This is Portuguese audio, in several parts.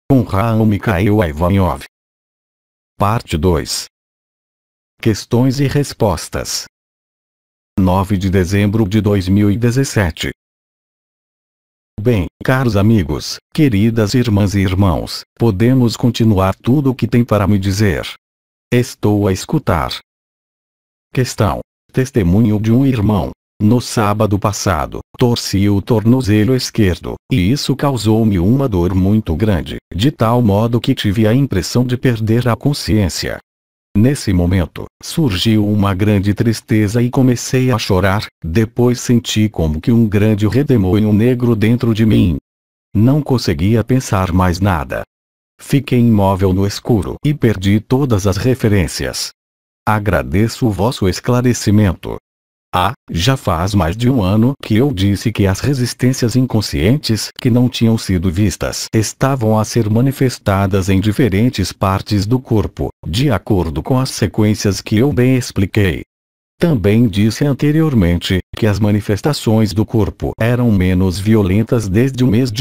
Com Raul Mikhail Ivanov. Parte 2. Questões e respostas. 9 de dezembro de 2017. Bem, caros amigos, queridas irmãs e irmãos, podemos continuar tudo o que tem para me dizer. Estou a escutar. Questão. Testemunho de um irmão. No sábado passado, torci o tornozelo esquerdo, e isso causou-me uma dor muito grande, de tal modo que tive a impressão de perder a consciência. Nesse momento, surgiu uma grande tristeza e comecei a chorar, depois senti como que um grande redemoinho negro dentro de mim. Não conseguia pensar mais nada. Fiquei imóvel no escuro e perdi todas as referências. Agradeço o vosso esclarecimento. Já faz mais de um ano que eu disse que as resistências inconscientes que não tinham sido vistas estavam a ser manifestadas em diferentes partes do corpo, de acordo com as sequências que eu bem expliquei. Também disse anteriormente que as manifestações do corpo eram menos violentas desde o mês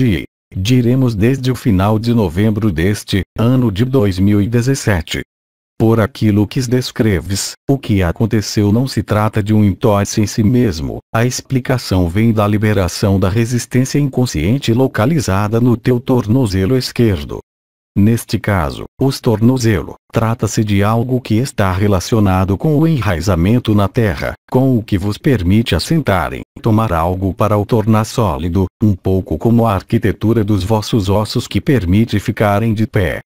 diremos desde o final de novembro deste ano de 2017. Por aquilo que descreves, o que aconteceu não se trata de um entorse em si mesmo, a explicação vem da liberação da resistência inconsciente localizada no teu tornozelo esquerdo. Neste caso, os tornozelo, trata-se de algo que está relacionado com o enraizamento na terra, com o que vos permite assentarem, tomar algo para o tornar sólido, um pouco como a arquitetura dos vossos ossos que permite ficarem de pé.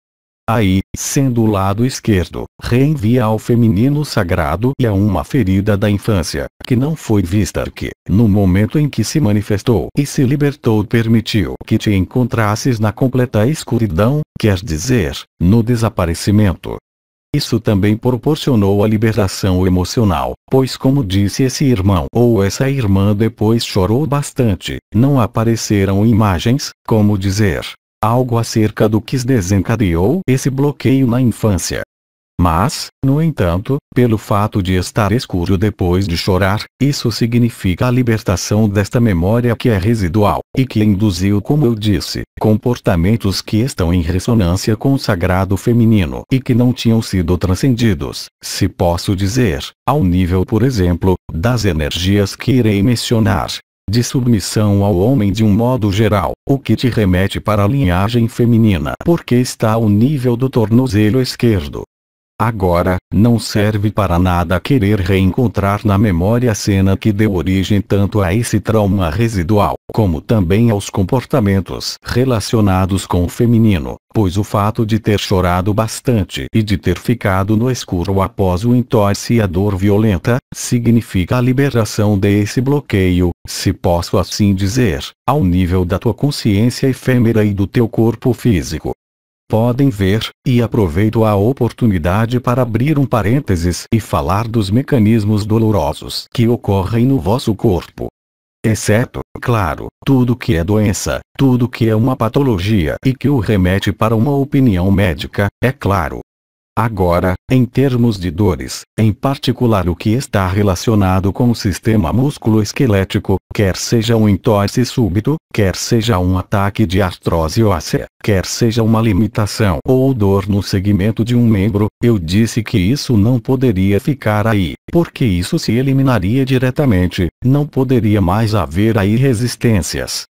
Aí, sendo o lado esquerdo, reenvia ao feminino sagrado e a uma ferida da infância, que não foi vista que, no momento em que se manifestou e se libertou permitiu que te encontrasses na completa escuridão, quer dizer, no desaparecimento. Isso também proporcionou a liberação emocional, pois como disse esse irmão ou essa irmã depois chorou bastante, não apareceram imagens, como dizer, algo acerca do que desencadeou esse bloqueio na infância. Mas, no entanto, pelo fato de estar escuro depois de chorar, isso significa a libertação desta memória que é residual, e que induziu, como eu disse, comportamentos que estão em ressonância com o sagrado feminino e que não tinham sido transcendidos, se posso dizer, ao nível, por exemplo, das energias que irei mencionar. De submissão ao homem de um modo geral, o que te remete para a linhagem feminina porque está ao nível do tornozelo esquerdo. Agora, não serve para nada querer reencontrar na memória a cena que deu origem tanto a esse trauma residual, como também aos comportamentos relacionados com o feminino, pois o fato de ter chorado bastante e de ter ficado no escuro após o entorse e a dor violenta, significa a liberação desse bloqueio, se posso assim dizer, ao nível da tua consciência efêmera e do teu corpo físico. Podem ver, e aproveito a oportunidade para abrir um parênteses e falar dos mecanismos dolorosos que ocorrem no vosso corpo. Exceto, claro, tudo que é doença, tudo que é uma patologia e que o remete para uma opinião médica, é claro. Agora, em termos de dores, em particular o que está relacionado com o sistema músculo-esquelético, quer seja um entorse súbito, quer seja um ataque de artrose óssea, quer seja uma limitação ou dor no segmento de um membro, eu disse que isso não poderia ficar aí, porque isso se eliminaria diretamente, não poderia mais haver aí resistências.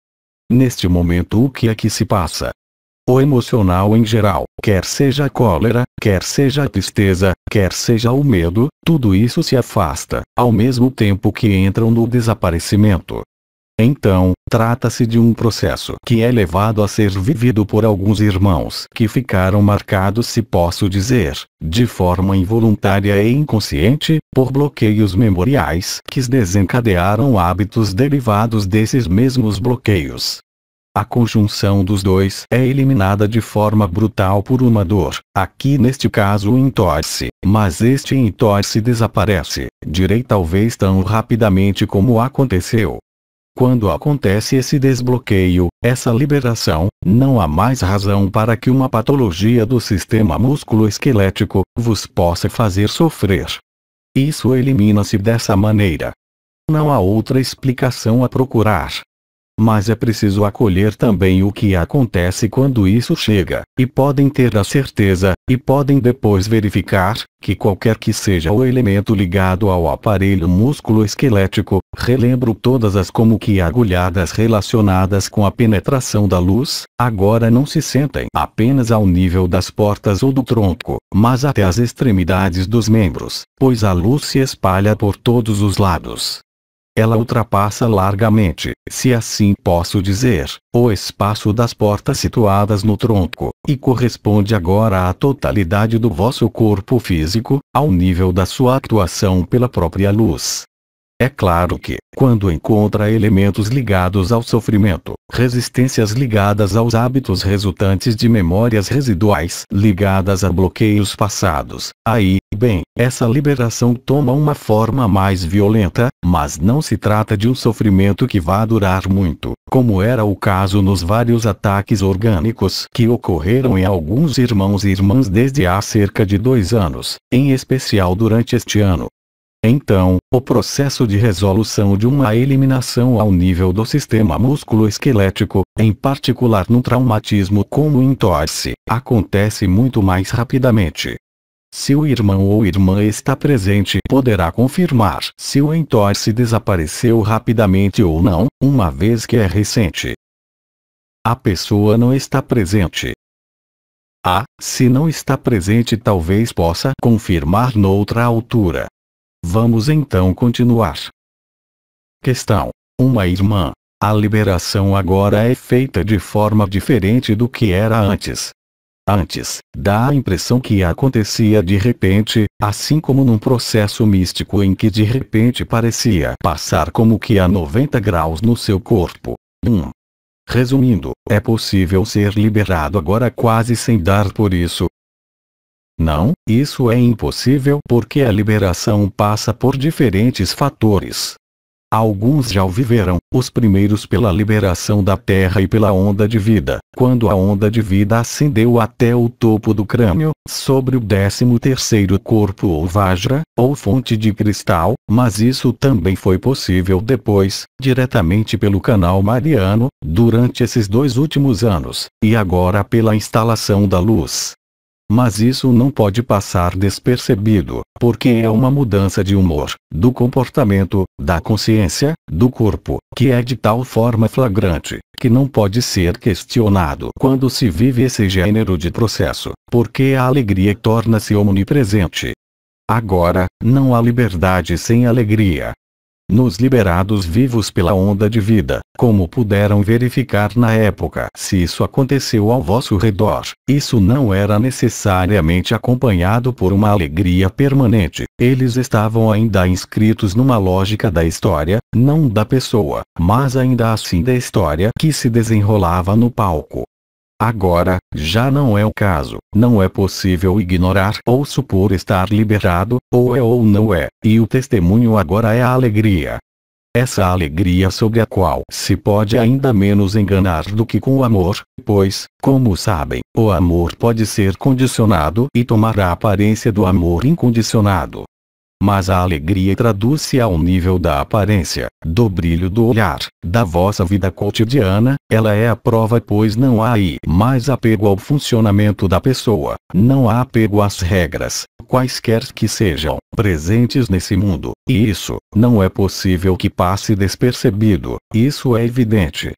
Neste momento o que é que se passa? O emocional em geral, quer seja a cólera, quer seja a tristeza, quer seja o medo, tudo isso se afasta, ao mesmo tempo que entram no desaparecimento. Então, trata-se de um processo que é levado a ser vivido por alguns irmãos que ficaram marcados, se posso dizer, de forma involuntária e inconsciente, por bloqueios memoriais que desencadearam hábitos derivados desses mesmos bloqueios. A conjunção dos dois é eliminada de forma brutal por uma dor, aqui neste caso o entorse, mas este entorse desaparece, direi talvez tão rapidamente como aconteceu. Quando acontece esse desbloqueio, essa liberação, não há mais razão para que uma patologia do sistema músculo-esquelético vos possa fazer sofrer. Isso elimina-se dessa maneira. Não há outra explicação a procurar. Mas é preciso acolher também o que acontece quando isso chega, e podem ter a certeza, e podem depois verificar, que qualquer que seja o elemento ligado ao aparelho músculo-esquelético, relembro todas as como que agulhadas relacionadas com a penetração da luz, agora não se sentem apenas ao nível das portas ou do tronco, mas até as extremidades dos membros, pois a luz se espalha por todos os lados. Ela ultrapassa largamente, se assim posso dizer, o espaço das portas situadas no tronco, e corresponde agora à totalidade do vosso corpo físico, ao nível da sua atuação pela própria luz. É claro que, quando encontra elementos ligados ao sofrimento, resistências ligadas aos hábitos resultantes de memórias residuais ligadas a bloqueios passados, aí, bem, essa liberação toma uma forma mais violenta, mas não se trata de um sofrimento que vá durar muito, como era o caso nos vários ataques orgânicos que ocorreram em alguns irmãos e irmãs desde há cerca de 2 anos, em especial durante este ano. Então, o processo de resolução de uma eliminação ao nível do sistema músculo-esquelético, em particular num traumatismo como entorse, acontece muito mais rapidamente. Se o irmão ou irmã está presente, poderá confirmar se o entorse desapareceu rapidamente ou não, uma vez que é recente. A pessoa não está presente. Se não está presente, talvez possa confirmar noutra altura. Vamos então continuar. Questão: uma irmã. A liberação agora é feita de forma diferente do que era antes. Antes, dá a impressão que acontecia de repente, assim como num processo místico em que de repente parecia passar como que a 90 graus no seu corpo. Resumindo, é possível ser liberado agora quase sem dar por isso. Não, isso é impossível porque a liberação passa por diferentes fatores. Alguns já o viveram, os primeiros pela liberação da Terra e pela onda de vida, quando a onda de vida ascendeu até o topo do crânio, sobre o 13º corpo ou Vajra, ou fonte de cristal, mas isso também foi possível depois, diretamente pelo canal mariano, durante esses 2 últimos anos, e agora pela instalação da luz. Mas isso não pode passar despercebido, porque é uma mudança de humor, do comportamento, da consciência, do corpo, que é de tal forma flagrante, que não pode ser questionado quando se vive esse gênero de processo, porque a alegria torna-se omnipresente. Agora, não há liberdade sem alegria. Nos liberados vivos pela onda de vida, como puderam verificar na época, se isso aconteceu ao vosso redor, isso não era necessariamente acompanhado por uma alegria permanente. Eles estavam ainda inscritos numa lógica da história, não da pessoa, mas ainda assim da história que se desenrolava no palco. Agora, já não é o caso, não é possível ignorar ou supor estar liberado, ou é ou não é, e o testemunho agora é a alegria. Essa alegria sobre a qual se pode ainda menos enganar do que com o amor, pois, como sabem, o amor pode ser condicionado e tomar a aparência do amor incondicionado. Mas a alegria traduz-se ao nível da aparência, do brilho do olhar, da vossa vida cotidiana, ela é a prova, pois não há aí mais apego ao funcionamento da pessoa, não há apego às regras, quaisquer que sejam, presentes nesse mundo, e isso, não é possível que passe despercebido, isso é evidente.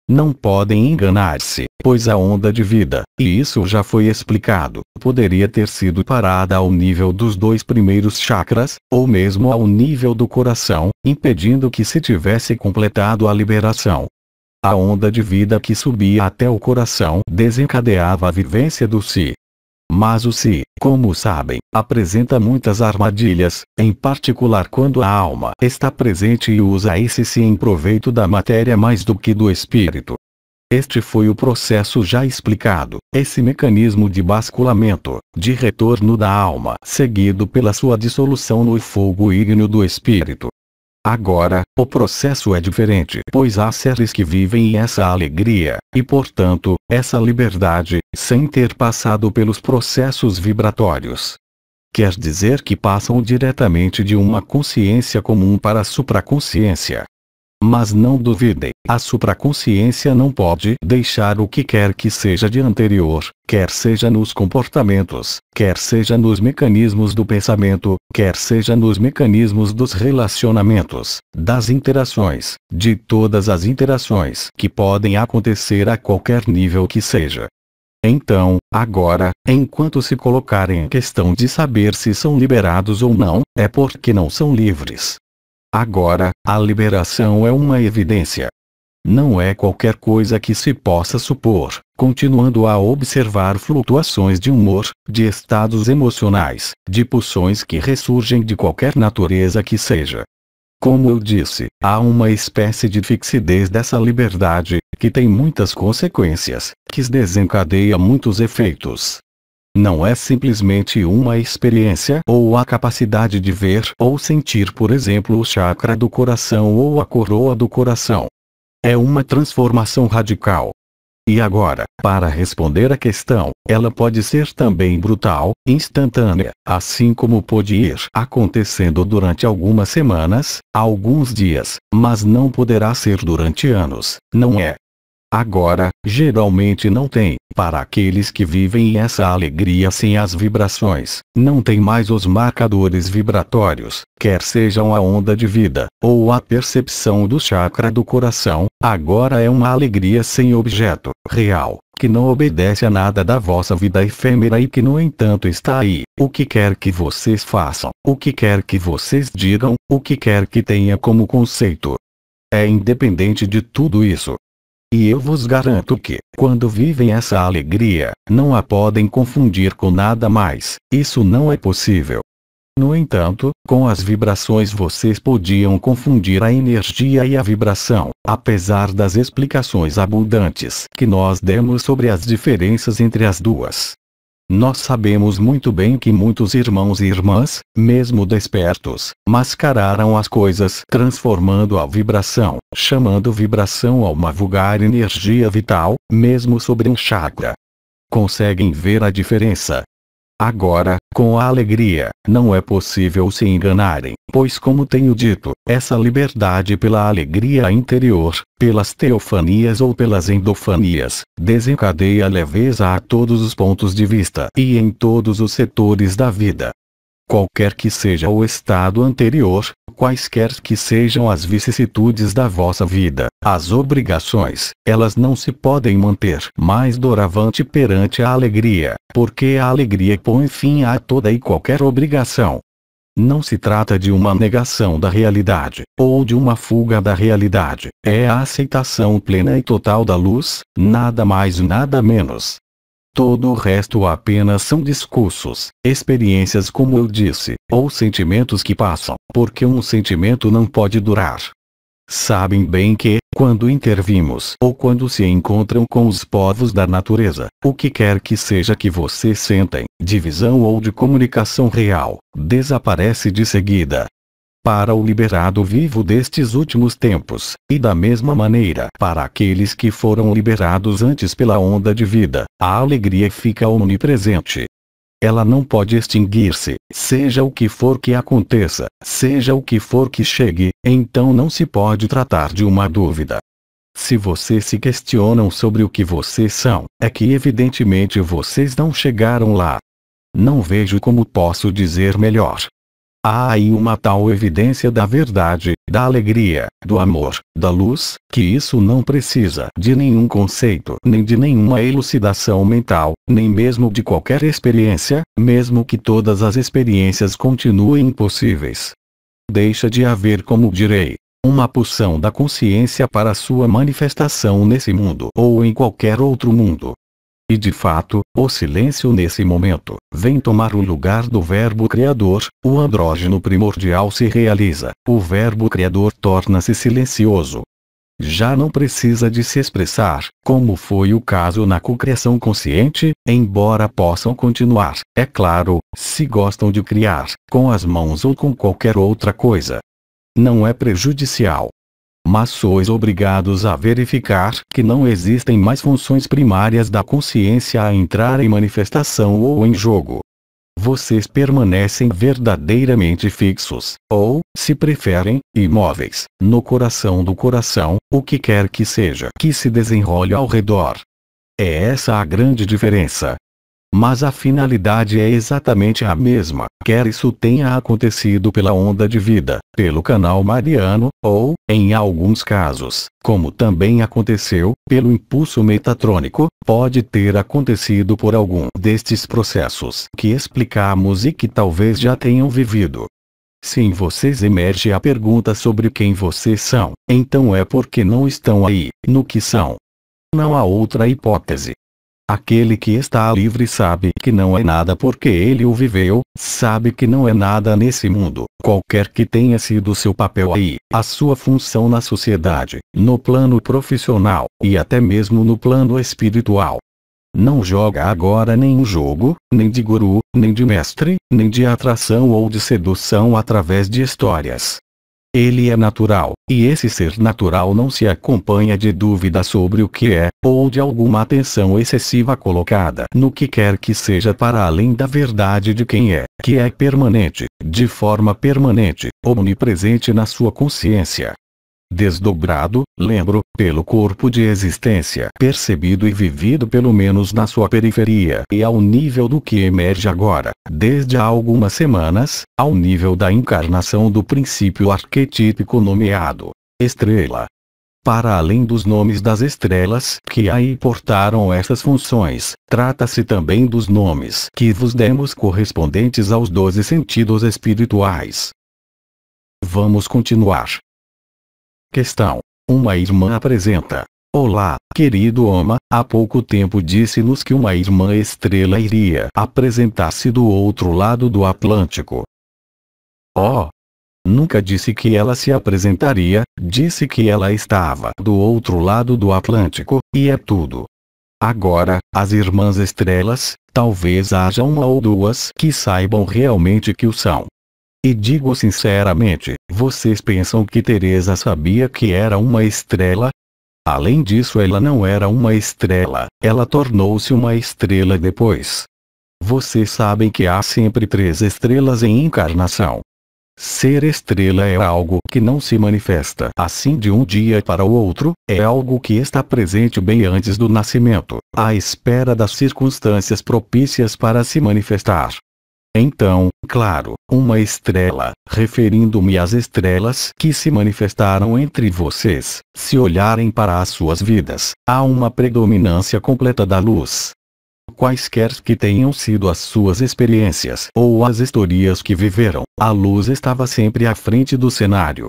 Não podem enganar-se, pois a onda de vida, e isso já foi explicado, poderia ter sido parada ao nível dos 2 primeiros chakras, ou mesmo ao nível do coração, impedindo que se tivesse completado a liberação. A onda de vida que subia até o coração desencadeava a vivência do si. Mas o si, como sabem, apresenta muitas armadilhas, em particular quando a alma está presente e usa esse si em proveito da matéria mais do que do espírito. Este foi o processo já explicado, esse mecanismo de basculamento, de retorno da alma, seguido pela sua dissolução no fogo ígneo do espírito. Agora, o processo é diferente, pois há seres que vivem essa alegria, e portanto, essa liberdade, sem ter passado pelos processos vibratórios. Quer dizer que passam diretamente de uma consciência comum para a supraconsciência. Mas não duvidem, a supraconsciência não pode deixar o que quer que seja de anterior, quer seja nos comportamentos, quer seja nos mecanismos do pensamento, quer seja nos mecanismos dos relacionamentos, das interações, de todas as interações que podem acontecer a qualquer nível que seja. Então, agora, enquanto se colocarem em questão de saber se são liberados ou não, é porque não são livres. Agora, a liberação é uma evidência. Não é qualquer coisa que se possa supor, continuando a observar flutuações de humor, de estados emocionais, de pulsões que ressurgem de qualquer natureza que seja. Como eu disse, há uma espécie de fixidez dessa liberdade, que tem muitas consequências, que desencadeia muitos efeitos. Não é simplesmente uma experiência ou a capacidade de ver ou sentir, por exemplo, o chakra do coração ou a coroa do coração. É uma transformação radical. E agora, para responder à questão, ela pode ser também brutal, instantânea, assim como pode ir acontecendo durante algumas semanas, alguns dias, mas não poderá ser durante anos, não é? Agora, geralmente não tem, para aqueles que vivem essa alegria sem as vibrações, não tem mais os marcadores vibratórios, quer sejam a onda de vida, ou a percepção do chakra do coração, agora é uma alegria sem objeto, real, que não obedece a nada da vossa vida efêmera e que no entanto está aí, o que quer que vocês façam, o que quer que vocês digam, o que quer que tenha como conceito. É independente de tudo isso. E eu vos garanto que, quando vivem essa alegria, não a podem confundir com nada mais, isso não é possível. No entanto, com as vibrações vocês podiam confundir a energia e a vibração, apesar das explicações abundantes que nós demos sobre as diferenças entre as duas. Nós sabemos muito bem que muitos irmãos e irmãs, mesmo despertos, mascararam as coisas transformando a vibração, chamando vibração a uma vulgar energia vital, mesmo sobre um chakra. Conseguem ver a diferença? Agora, com a alegria, não é possível se enganarem, pois como tenho dito, essa liberdade pela alegria interior, pelas teofanias ou pelas endofanias, desencadeia leveza a todos os pontos de vista e em todos os setores da vida. Qualquer que seja o estado anterior, quaisquer que sejam as vicissitudes da vossa vida, as obrigações, elas não se podem manter mais doravante perante a alegria, porque a alegria põe fim a toda e qualquer obrigação. Não se trata de uma negação da realidade, ou de uma fuga da realidade, é a aceitação plena e total da luz, nada mais nada menos. Todo o resto apenas são discursos, experiências como eu disse, ou sentimentos que passam, porque um sentimento não pode durar. Sabem bem que, quando intervimos ou quando se encontram com os povos da natureza, o que quer que seja que vocês sentem, de visão ou de comunicação real, desaparece de seguida. Para o liberado vivo destes últimos tempos, e da mesma maneira para aqueles que foram liberados antes pela onda de vida, a alegria fica onipresente. Ela não pode extinguir-se, seja o que for que aconteça, seja o que for que chegue, então não se pode tratar de uma dúvida. Se vocês se questionam sobre o que vocês são, é que evidentemente vocês não chegaram lá. Não vejo como posso dizer melhor. Há aí uma tal evidência da verdade, da alegria, do amor, da luz, que isso não precisa de nenhum conceito, nem de nenhuma elucidação mental, nem mesmo de qualquer experiência, mesmo que todas as experiências continuem impossíveis. Deixa de haver, como direi, uma pulsão da consciência para sua manifestação nesse mundo ou em qualquer outro mundo. E de fato, o silêncio nesse momento, vem tomar o lugar do verbo criador, o andrógeno primordial se realiza, o verbo criador torna-se silencioso. Já não precisa de se expressar, como foi o caso na cocriação consciente, embora possam continuar, é claro, se gostam de criar, com as mãos ou com qualquer outra coisa. Não é prejudicial. Mas sois obrigados a verificar que não existem mais funções primárias da consciência a entrar em manifestação ou em jogo. vocês permanecem verdadeiramente fixos, ou, se preferem, imóveis, no coração do coração, o que quer que seja que se desenrole ao redor. É essa a grande diferença. Mas a finalidade é exatamente a mesma, quer isso tenha acontecido pela onda de vida, pelo canal mariano, ou, em alguns casos, como também aconteceu, pelo impulso metatrônico, pode ter acontecido por algum destes processos que explicamos e que talvez já tenham vivido. Se em vocês emerge a pergunta sobre quem vocês são, então é porque não estão aí, no que são. Não há outra hipótese. Aquele que está livre sabe que não é nada porque ele o viveu, sabe que não é nada nesse mundo, qualquer que tenha sido seu papel aí, a sua função na sociedade, no plano profissional, e até mesmo no plano espiritual. Não joga agora nenhum jogo, nem de guru, nem de mestre, nem de atração ou de sedução através de histórias. Ele é natural, e esse ser natural não se acompanha de dúvida sobre o que é, ou de alguma atenção excessiva colocada no que quer que seja para além da verdade de quem é, que é permanente, de forma permanente, omnipresente na sua consciência. Desdobrado, lembro, pelo corpo de existência percebido e vivido pelo menos na sua periferia e ao nível do que emerge agora, desde há algumas semanas, ao nível da encarnação do princípio arquetípico nomeado estrela. Para além dos nomes das estrelas que aí portaram essas funções, trata-se também dos nomes que vos demos correspondentes aos 12 sentidos espirituais. Vamos continuar. Questão. Uma irmã apresenta. Olá, querido Oma, há pouco tempo disse-nos que uma irmã estrela iria apresentar-se do outro lado do Atlântico. Oh! Nunca disse que ela se apresentaria, disse que ela estava do outro lado do Atlântico, e é tudo. Agora, as irmãs estrelas, talvez haja uma ou duas que saibam realmente que o são. E digo sinceramente, vocês pensam que Teresa sabia que era uma estrela? Além disso, ela não era uma estrela, ela tornou-se uma estrela depois. Vocês sabem que há sempre 3 estrelas em encarnação. Ser estrela é algo que não se manifesta assim de um dia para o outro, é algo que está presente bem antes do nascimento, à espera das circunstâncias propícias para se manifestar. Então, claro, uma estrela, referindo-me às estrelas que se manifestaram entre vocês, se olharem para as suas vidas, há uma predominância completa da luz. Quaisquer que tenham sido as suas experiências ou as historias que viveram, a luz estava sempre à frente do cenário.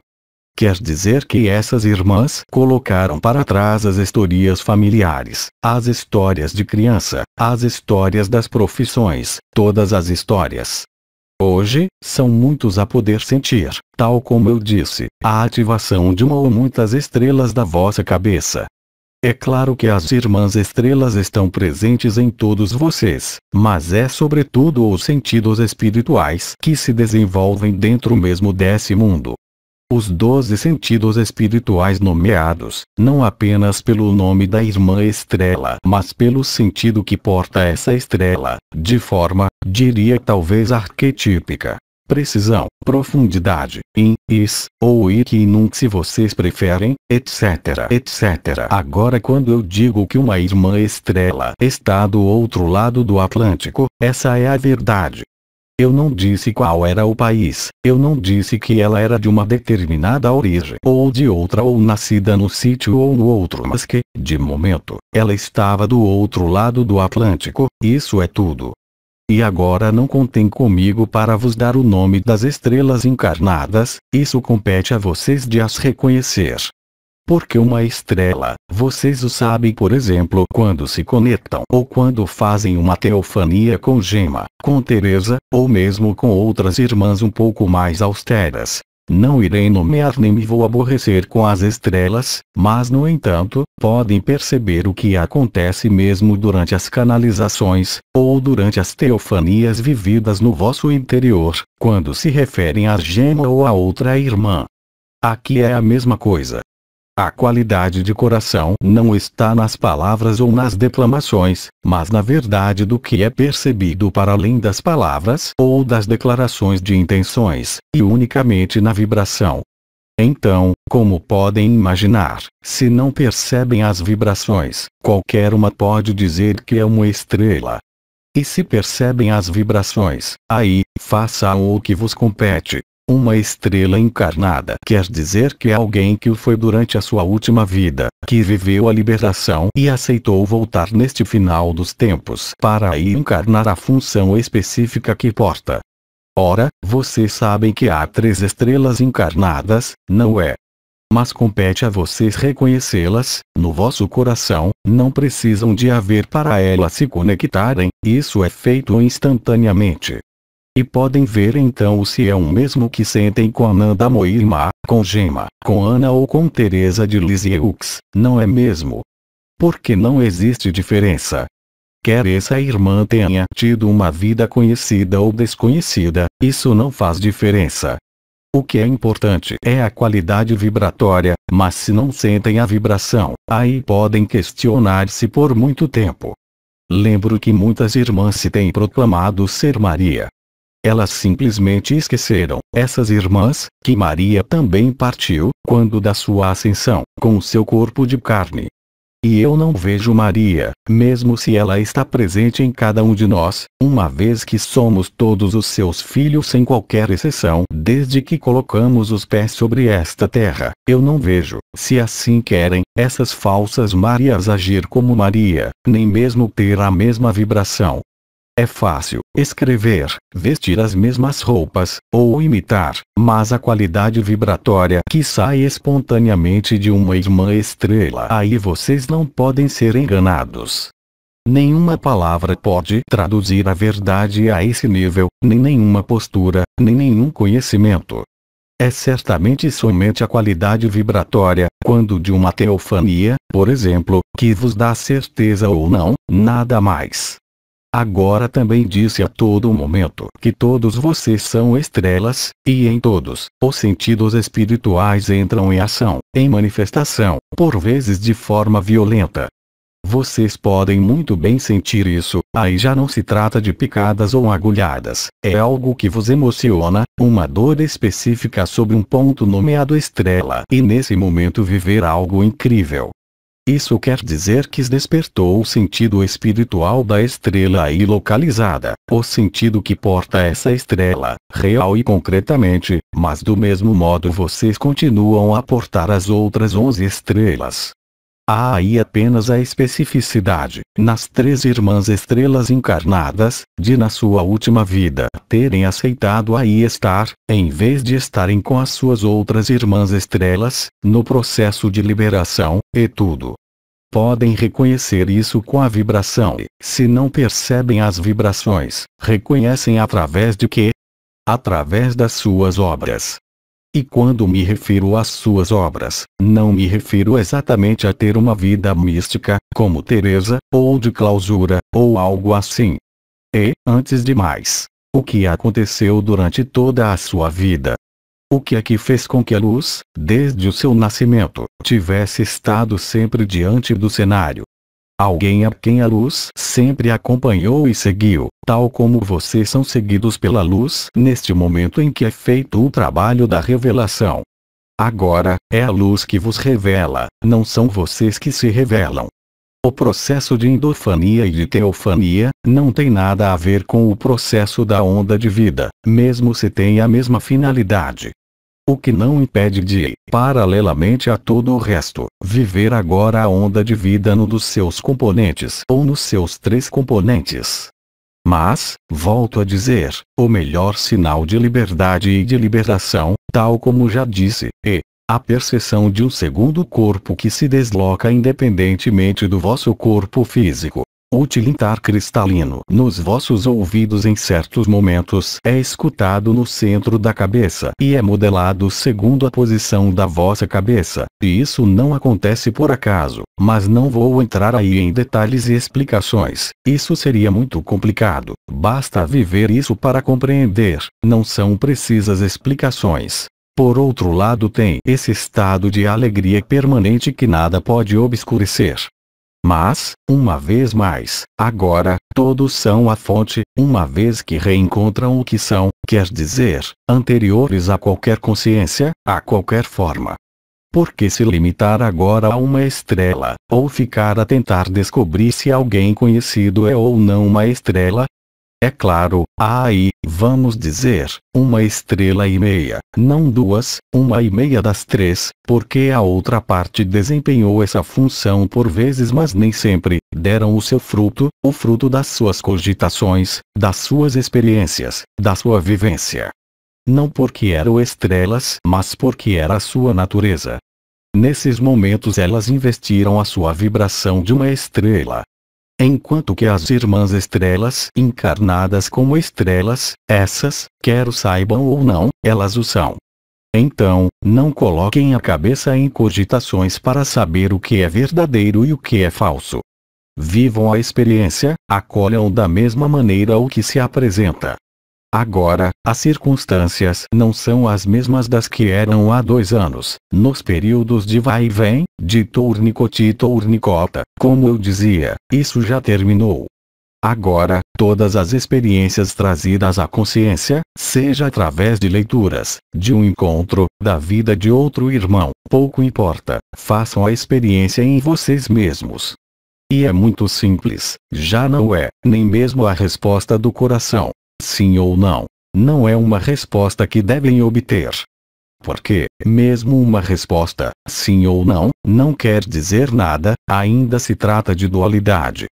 Quer dizer que essas irmãs colocaram para trás as historias familiares, as histórias de criança, as histórias das profissões, todas as histórias. Hoje, são muitos a poder sentir, tal como eu disse, a ativação de uma ou muitas estrelas da vossa cabeça. É claro que as irmãs estrelas estão presentes em todos vocês, mas é sobretudo os sentidos espirituais que se desenvolvem dentro mesmo desse mundo. Os 12 sentidos espirituais nomeados, não apenas pelo nome da irmã estrela, mas pelo sentido que porta essa estrela, de forma, diria talvez arquetípica. Precisão, profundidade, is, ou ik nunc se vocês preferem, etc, etc. Agora quando eu digo que uma irmã estrela está do outro lado do Atlântico, essa é a verdade. Eu não disse qual era o país, eu não disse que ela era de uma determinada origem ou de outra ou nascida no sítio ou no outro, mas que, de momento, ela estava do outro lado do Atlântico, isso é tudo. E agora não contem comigo para vos dar o nome das estrelas encarnadas, isso compete a vocês de as reconhecer. Porque uma estrela, vocês o sabem por exemplo quando se conectam ou quando fazem uma teofania com Gema, com Teresa, ou mesmo com outras irmãs um pouco mais austeras. Não irei nomear nem me vou aborrecer com as estrelas, mas no entanto, podem perceber o que acontece mesmo durante as canalizações, ou durante as teofanias vividas no vosso interior, quando se referem a Gema ou a outra irmã. Aqui é a mesma coisa. A qualidade de coração não está nas palavras ou nas declamações, mas na verdade do que é percebido para além das palavras ou das declarações de intenções, e unicamente na vibração. Então, como podem imaginar, se não percebem as vibrações, qualquer uma pode dizer que é uma estrela. E se percebem as vibrações, aí, façam o que vos compete. Uma estrela encarnada quer dizer que é alguém que o foi durante a sua última vida, que viveu a liberação e aceitou voltar neste final dos tempos para aí encarnar a função específica que porta. Ora, vocês sabem que há 3 estrelas encarnadas, não é? Mas compete a vocês reconhecê-las, no vosso coração, não precisam de haver para elas se conectarem, isso é feito instantaneamente. E podem ver então se é o mesmo que sentem com Ananda Moirma, com Gema, com Ana ou com Teresa de Lisieux, não é mesmo? Porque não existe diferença. Quer essa irmã tenha tido uma vida conhecida ou desconhecida, isso não faz diferença. O que é importante é a qualidade vibratória, mas se não sentem a vibração, aí podem questionar-se por muito tempo. Lembro que muitas irmãs se têm proclamado ser Maria. Elas simplesmente esqueceram, essas irmãs, que Maria também partiu, quando da sua ascensão, com o seu corpo de carne. E eu não vejo Maria, mesmo se ela está presente em cada um de nós, uma vez que somos todos os seus filhos sem qualquer exceção, desde que colocamos os pés sobre esta terra, eu não vejo, se assim querem, essas falsas Marias agir como Maria, nem mesmo ter a mesma vibração. É fácil escrever, vestir as mesmas roupas, ou imitar, mas a qualidade vibratória que sai espontaneamente de uma irmã estrela, aí vocês não podem ser enganados. Nenhuma palavra pode traduzir a verdade a esse nível, nem nenhuma postura, nem nenhum conhecimento. É certamente somente a qualidade vibratória, quando de uma teofania, por exemplo, que vos dá certeza ou não, nada mais. Agora também disse a todo momento que todos vocês são estrelas, e em todos, os sentidos espirituais entram em ação, em manifestação, por vezes de forma violenta. Vocês podem muito bem sentir isso, aí já não se trata de picadas ou agulhadas, é algo que vos emociona, uma dor específica sobre um ponto nomeado estrela, e nesse momento viver algo incrível. Isso quer dizer que despertou o sentido espiritual da estrela aí localizada, o sentido que porta essa estrela, real e concretamente, mas do mesmo modo vocês continuam a portar as outras 11 estrelas. Há aí apenas a especificidade, nas 3 irmãs estrelas encarnadas, de na sua última vida terem aceitado aí estar, em vez de estarem com as suas outras irmãs estrelas, no processo de liberação, e tudo. Podem reconhecer isso com a vibração e, se não percebem as vibrações, reconhecem através de quê? Através das suas obras. E quando me refiro às suas obras, não me refiro exatamente a ter uma vida mística, como Teresa, ou de clausura, ou algo assim. E, antes de mais, o que aconteceu durante toda a sua vida? O que é que fez com que a luz, desde o seu nascimento, tivesse estado sempre diante do cenário? Alguém a quem a luz sempre acompanhou e seguiu, tal como vocês são seguidos pela luz neste momento em que é feito o trabalho da revelação. Agora, é a luz que vos revela, não são vocês que se revelam. O processo de endorfania e de teofania não tem nada a ver com o processo da onda de vida, mesmo se tem a mesma finalidade. O que não impede de, paralelamente a todo o resto, viver agora a onda de vida no dos seus componentes ou nos seus 3 componentes. Mas, volto a dizer, o melhor sinal de liberdade e de liberação, tal como já disse, é a percepção de um segundo corpo que se desloca independentemente do vosso corpo físico. O tilintar cristalino nos vossos ouvidos em certos momentos é escutado no centro da cabeça e é modelado segundo a posição da vossa cabeça, e isso não acontece por acaso, mas não vou entrar aí em detalhes e explicações, isso seria muito complicado, basta viver isso para compreender, não são precisas explicações. Por outro lado, tem esse estado de alegria permanente que nada pode obscurecer. Mas, uma vez mais, agora, todos são a fonte, uma vez que reencontram o que são, quer dizer, anteriores a qualquer consciência, a qualquer forma. Por que se limitar agora a uma estrela, ou ficar a tentar descobrir se alguém conhecido é ou não uma estrela? É claro, há aí, vamos dizer, uma estrela e meia, não duas, uma e meia das três, porque a outra parte desempenhou essa função por vezes, mas nem sempre, deram o seu fruto, o fruto das suas cogitações, das suas experiências, da sua vivência. Não porque eram estrelas, mas porque era a sua natureza. Nesses momentos elas investiram a sua vibração de uma estrela. Enquanto que as irmãs estrelas, encarnadas como estrelas, essas, quer o saibam ou não, elas o são. Então, não coloquem a cabeça em cogitações para saber o que é verdadeiro e o que é falso. Vivam a experiência, acolham da mesma maneira o que se apresenta. Agora, as circunstâncias não são as mesmas das que eram há 2 anos, nos períodos de vai e vem, de tournicoti e tournicota, como eu dizia, isso já terminou. Agora, todas as experiências trazidas à consciência, seja através de leituras, de um encontro, da vida de outro irmão, pouco importa, façam a experiência em vocês mesmos. E é muito simples, já não é, nem mesmo a resposta do coração. Sim ou não, não é uma resposta que devem obter. Porque, mesmo uma resposta, sim ou não, não quer dizer nada, ainda se trata de dualidade.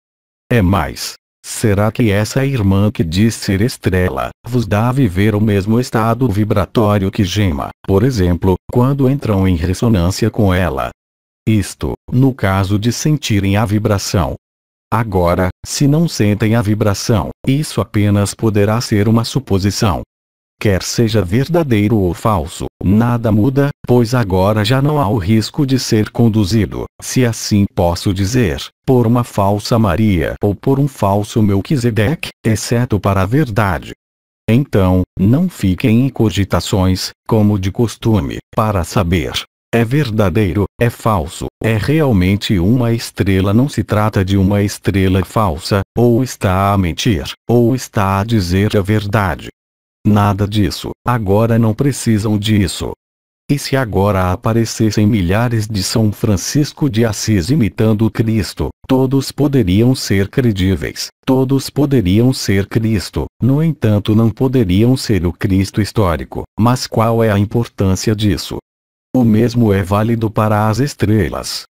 É mais. Será que essa irmã que diz ser estrela, vos dá a viver o mesmo estado vibratório que gema, por exemplo, quando entram em ressonância com ela? Isto, no caso de sentirem a vibração. Agora, se não sentem a vibração, isso apenas poderá ser uma suposição. Quer seja verdadeiro ou falso, nada muda, pois agora já não há o risco de ser conduzido, se assim posso dizer, por uma falsa Maria ou por um falso Melquisedeque, exceto para a verdade. Então, não fiquem em cogitações, como de costume, para saber. É verdadeiro, é falso, é realmente uma estrela. Não se trata de uma estrela falsa, ou está a mentir, ou está a dizer a verdade. Nada disso, agora não precisam disso. E se agora aparecessem milhares de São Francisco de Assis imitando Cristo, todos poderiam ser credíveis, todos poderiam ser Cristo, no entanto não poderiam ser o Cristo histórico. Mas qual é a importância disso? O mesmo é válido para as estrelas.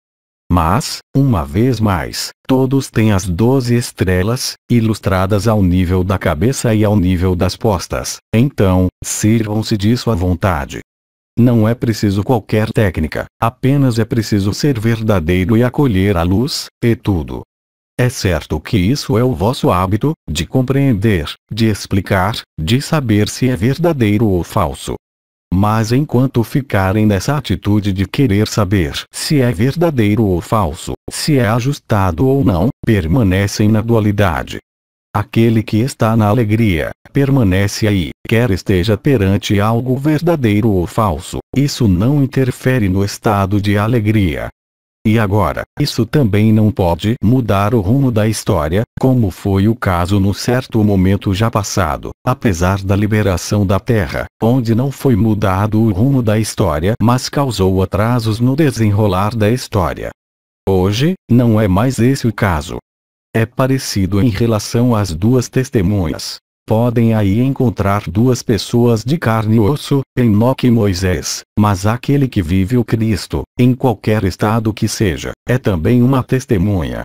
Mas, uma vez mais, todos têm as 12 estrelas, ilustradas ao nível da cabeça e ao nível das postas. Então, sirvam-se disso à vontade. Não é preciso qualquer técnica, apenas é preciso ser verdadeiro e acolher a luz, e tudo. É certo que isso é o vosso hábito, de compreender, de explicar, de saber se é verdadeiro ou falso. Mas enquanto ficarem nessa atitude de querer saber se é verdadeiro ou falso, se é ajustado ou não, permanecem na dualidade. Aquele que está na alegria, permanece aí, quer esteja perante algo verdadeiro ou falso, isso não interfere no estado de alegria. E agora, isso também não pode mudar o rumo da história, como foi o caso no certo momento já passado, apesar da liberação da Terra, onde não foi mudado o rumo da história, mas causou atrasos no desenrolar da história. Hoje, não é mais esse o caso. É parecido em relação às 2 testemunhas. Podem aí encontrar 2 pessoas de carne e osso, Enoque e Moisés, mas aquele que vive o Cristo, em qualquer estado que seja, é também uma testemunha.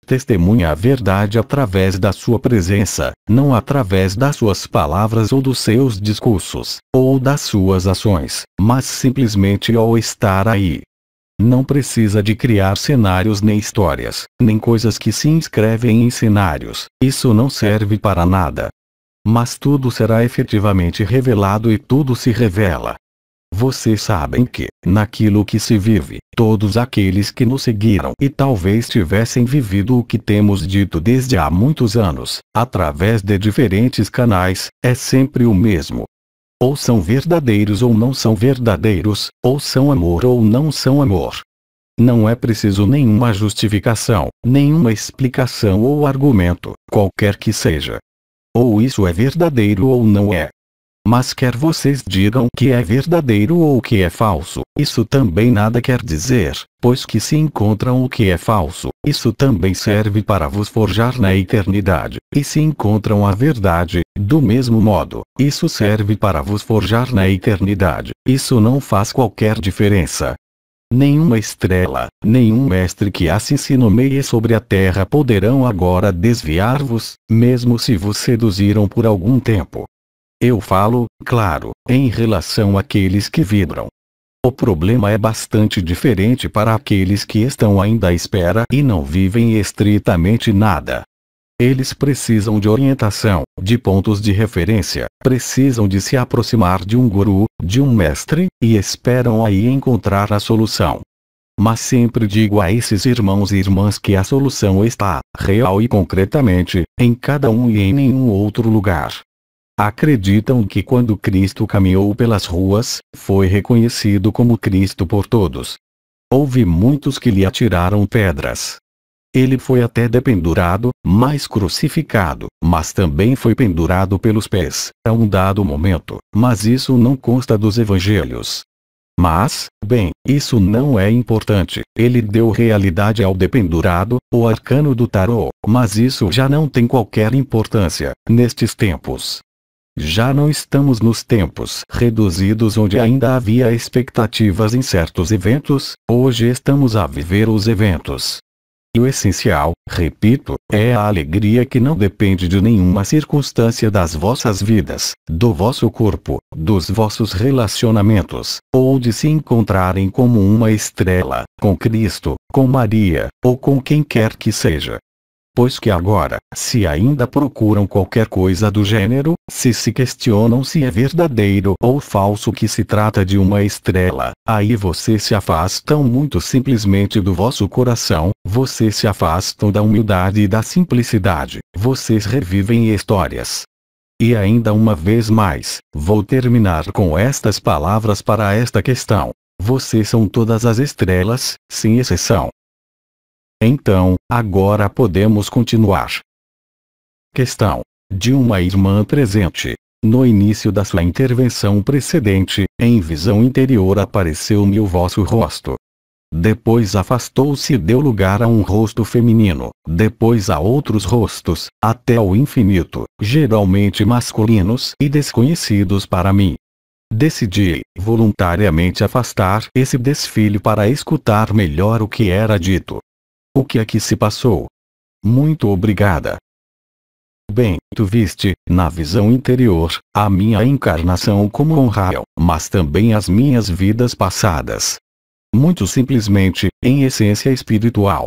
Testemunha a verdade através da sua presença, não através das suas palavras ou dos seus discursos, ou das suas ações, mas simplesmente ao estar aí. Não precisa de criar cenários nem histórias, nem coisas que se inscrevem em cenários, isso não serve para nada. Mas tudo será efetivamente revelado e tudo se revela. Vocês sabem que, naquilo que se vive, todos aqueles que nos seguiram e talvez tivessem vivido o que temos dito desde há muitos anos, através de diferentes canais, é sempre o mesmo. ou são verdadeiros ou não são verdadeiros, ou são amor ou não são amor. Não é preciso nenhuma justificação, nenhuma explicação ou argumento, qualquer que seja. Ou isso é verdadeiro ou não é. Mas quer vocês digam que é verdadeiro ou que é falso, isso também nada quer dizer, pois que se encontram o que é falso, isso também serve para vos forjar na eternidade, e se encontram a verdade, do mesmo modo, isso serve para vos forjar na eternidade, isso não faz qualquer diferença. Nenhuma estrela, nenhum mestre que assim se nomeie sobre a terra poderão agora desviar-vos, mesmo se vos seduziram por algum tempo. Eu falo, claro, em relação àqueles que vibram. O problema é bastante diferente para aqueles que estão ainda à espera e não vivem estritamente nada. Eles precisam de orientação, de pontos de referência, precisam de se aproximar de um guru, de um mestre, e esperam aí encontrar a solução. Mas sempre digo a esses irmãos e irmãs que a solução está, real e concretamente, em cada um e em nenhum outro lugar. Acreditam que quando Cristo caminhou pelas ruas, foi reconhecido como Cristo por todos. Houve muitos que lhe atiraram pedras. Ele foi até dependurado, mas crucificado, mas também foi pendurado pelos pés, a um dado momento, mas isso não consta dos evangelhos. Mas, bem, isso não é importante, ele deu realidade ao dependurado, o arcano do tarô, mas isso já não tem qualquer importância, nestes tempos. Já não estamos nos tempos reduzidos onde ainda havia expectativas em certos eventos, hoje estamos a viver os eventos. E o essencial, repito, é a alegria que não depende de nenhuma circunstância das vossas vidas, do vosso corpo, dos vossos relacionamentos, ou de se encontrarem como uma estrela, com Cristo, com Maria, ou com quem quer que seja. Pois que agora, se ainda procuram qualquer coisa do gênero, se questionam se é verdadeiro ou falso que se trata de uma estrela, aí vocês se afastam muito simplesmente do vosso coração, vocês se afastam da humildade e da simplicidade, vocês revivem histórias. E ainda uma vez mais, vou terminar com estas palavras para esta questão. Vocês são todas as estrelas, sem exceção. Então, agora podemos continuar. Questão: de uma irmã presente. No início da sua intervenção precedente, em visão interior apareceu-me o vosso rosto. Depois afastou-se e deu lugar a um rosto feminino, depois a outros rostos, até ao infinito, geralmente masculinos e desconhecidos para mim. Decidi, voluntariamente afastar esse desfile para escutar melhor o que era dito. O que aqui se passou? Muito obrigada. Bem, tu viste, na visão interior, a minha encarnação como um raio, mas também as minhas vidas passadas. Muito simplesmente, em essência espiritual.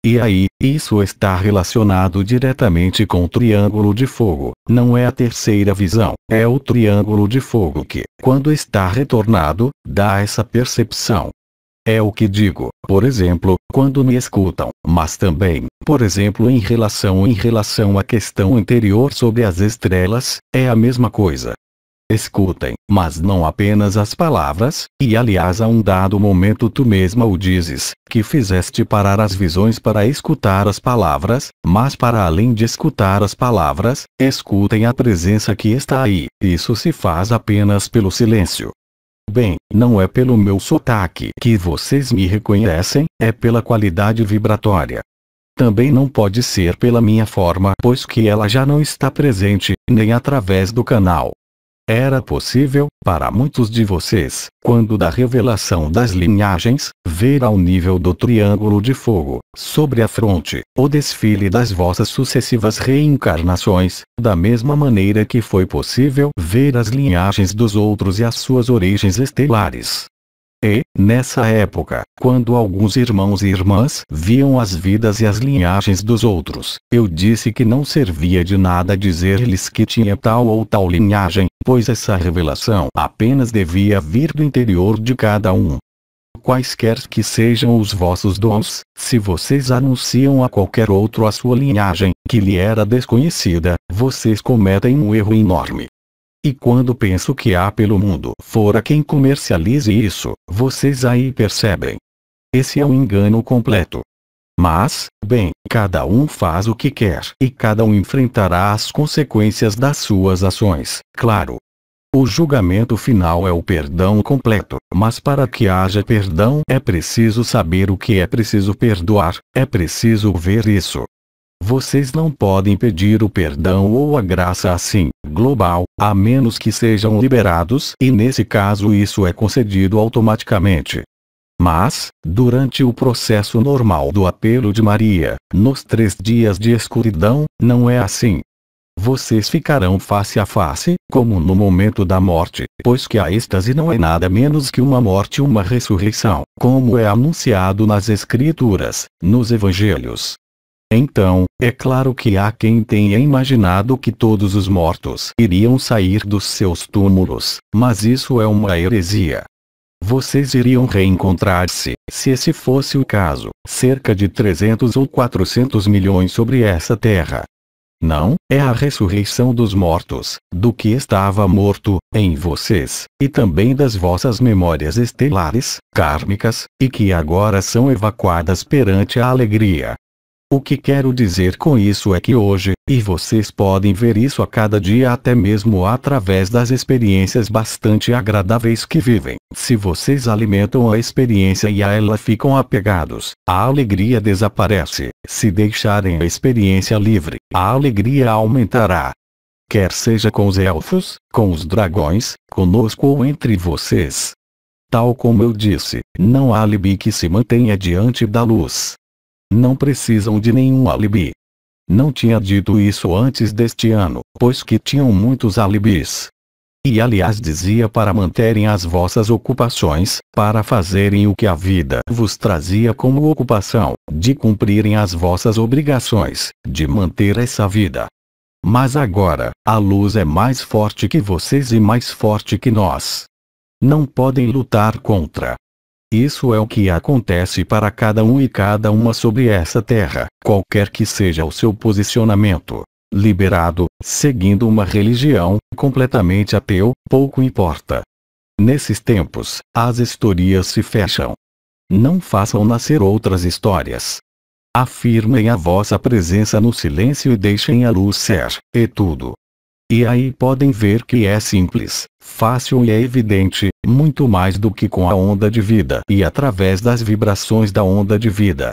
E aí, isso está relacionado diretamente com o triângulo de fogo, não é a terceira visão, é o triângulo de fogo que, quando está retornado, dá essa percepção. É o que digo, por exemplo, quando me escutam, mas também, por exemplo, em relação à questão anterior sobre as estrelas, é a mesma coisa. Escutem, mas não apenas as palavras, e aliás a um dado momento tu mesma o dizes, que fizeste parar as visões para escutar as palavras, mas para além de escutar as palavras, escutem a presença que está aí, isso se faz apenas pelo silêncio. Bem, não é pelo meu sotaque que vocês me reconhecem, é pela qualidade vibratória. Também não pode ser pela minha forma, pois que ela já não está presente, nem através do canal. Era possível, para muitos de vocês, quando da revelação das linhagens, ver ao nível do triângulo de fogo, sobre a fronte, o desfile das vossas sucessivas reencarnações, da mesma maneira que foi possível ver as linhagens dos outros e as suas origens estelares. E, nessa época, quando alguns irmãos e irmãs viam as vidas e as linhagens dos outros, eu disse que não servia de nada dizer-lhes que tinha tal ou tal linhagem, pois essa revelação apenas devia vir do interior de cada um. Quaisquer que sejam os vossos dons, se vocês anunciam a qualquer outro a sua linhagem, que lhe era desconhecida, vocês cometem um erro enorme. E quando penso que há pelo mundo fora quem comercialize isso, vocês aí percebem. Esse é um engano completo. Mas, bem, cada um faz o que quer e cada um enfrentará as consequências das suas ações, claro. O julgamento final é o perdão completo, mas para que haja perdão é preciso saber o que é preciso perdoar, é preciso ver isso. Vocês não podem pedir o perdão ou a graça assim, global, a menos que sejam liberados e nesse caso isso é concedido automaticamente. Mas, durante o processo normal do apelo de Maria, nos 3 dias de escuridão, não é assim. Vocês ficarão face a face, como no momento da morte, pois que a êxtase não é nada menos que uma morte e uma ressurreição, como é anunciado nas Escrituras, nos Evangelhos. Então, é claro que há quem tenha imaginado que todos os mortos iriam sair dos seus túmulos, mas isso é uma heresia. Vocês iriam reencontrar-se, se esse fosse o caso, cerca de 300 ou 400 milhões sobre essa terra. Não, é a ressurreição dos mortos, do que estava morto, em vocês, e também das vossas memórias estelares, kármicas, e que agora são evacuadas perante a alegria. O que quero dizer com isso é que hoje, e vocês podem ver isso a cada dia até mesmo através das experiências bastante agradáveis que vivem, se vocês alimentam a experiência e a ela ficam apegados, a alegria desaparece, se deixarem a experiência livre, a alegria aumentará. Quer seja com os elfos, com os dragões, conosco ou entre vocês. Tal como eu disse, não há alibi que se mantenha diante da luz. Não precisam de nenhum alibi. Não tinha dito isso antes deste ano, pois que tinham muitos alibis. E aliás dizia para manterem as vossas ocupações, para fazerem o que a vida vos trazia como ocupação, de cumprirem as vossas obrigações, de manter essa vida. Mas agora, a luz é mais forte que vocês e mais forte que nós. Não podem lutar contra. Isso é o que acontece para cada um e cada uma sobre essa terra, qualquer que seja o seu posicionamento. Liberado, seguindo uma religião, completamente ateu, pouco importa. Nesses tempos, as historias se fecham. Não façam nascer outras histórias. Afirmem a vossa presença no silêncio e deixem a luz ser, e tudo. E aí podem ver que é simples, fácil e é evidente, muito mais do que com a onda de vida e através das vibrações da onda de vida.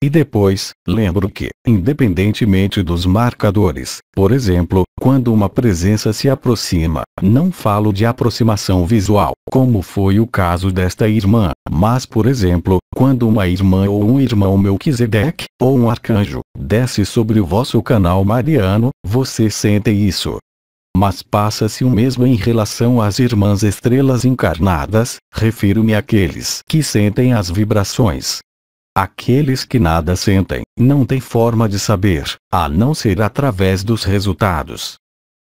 E depois, lembro que, independentemente dos marcadores, por exemplo, quando uma presença se aproxima, não falo de aproximação visual, como foi o caso desta irmã, mas por exemplo, quando uma irmã ou um irmão Melquisedeque, ou um arcanjo, desce sobre o vosso canal mariano, vocês sentem isso. Mas passa-se o mesmo em relação às irmãs estrelas encarnadas, refiro-me àqueles que sentem as vibrações. Aqueles que nada sentem, não têm forma de saber, a não ser através dos resultados.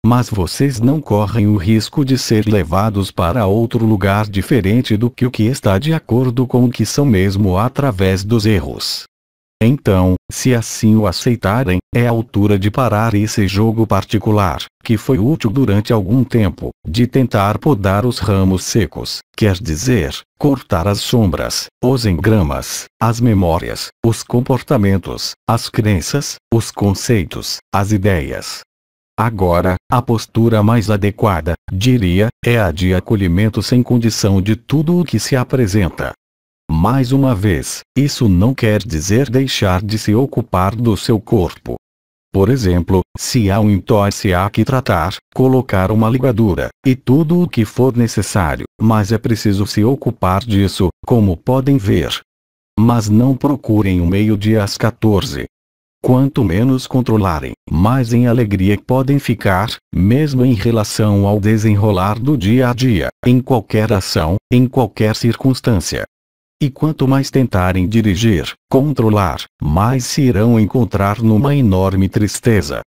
Mas vocês não correm o risco de ser levados para outro lugar diferente do que o que está de acordo com o que são mesmo através dos erros. Então, se assim o aceitarem, é a altura de parar esse jogo particular, que foi útil durante algum tempo, de tentar podar os ramos secos, quer dizer, cortar as sombras, os engramas, as memórias, os comportamentos, as crenças, os conceitos, as ideias. Agora, a postura mais adequada, diria, é a de acolhimento sem condição de tudo o que se apresenta. Mais uma vez, isso não quer dizer deixar de se ocupar do seu corpo. Por exemplo, se há um entorse há que tratar, colocar uma ligadura, e tudo o que for necessário, mas é preciso se ocupar disso, como podem ver. Mas não procurem um meio-dia às 14. Quanto menos controlarem, mais em alegria podem ficar, mesmo em relação ao desenrolar do dia a dia, em qualquer ação, em qualquer circunstância. E quanto mais tentarem dirigir, controlar, mais se irão encontrar numa enorme tristeza.